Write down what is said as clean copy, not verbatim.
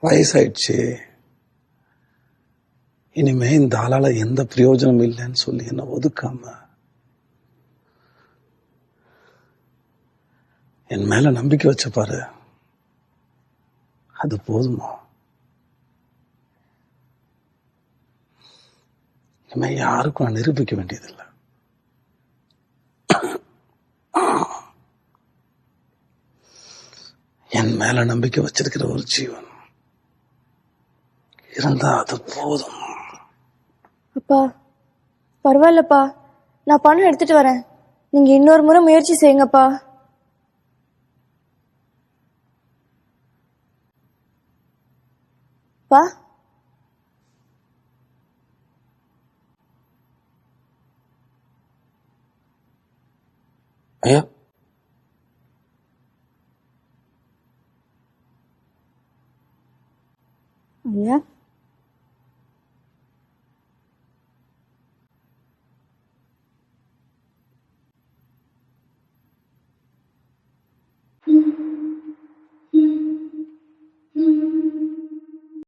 வயசாயிடுச்சு, இனிமே இந்த ஆளால எந்த பிரயோஜனம் இல்லைன்னு சொல்லி என்ன ஒதுக்காம என் மேல நம்பிக்கை வச்ச பாரு, அது போதுமா? இனிமே யாருக்கும் நான் நிரூபிக்க வேண்டியதில்லை. என் மேல நம்பிக்கை வச்சிருக்கிற ஒரு ஜீவன் இருந்தா அது போதும். அப்பா பரவாயில்லப்பா, நான் பணம் எடுத்துட்டு வரேன். நீங்க இன்னொரு முறை முயற்சி செய்யுங்கப்பா. பா ஐயா, ஐயா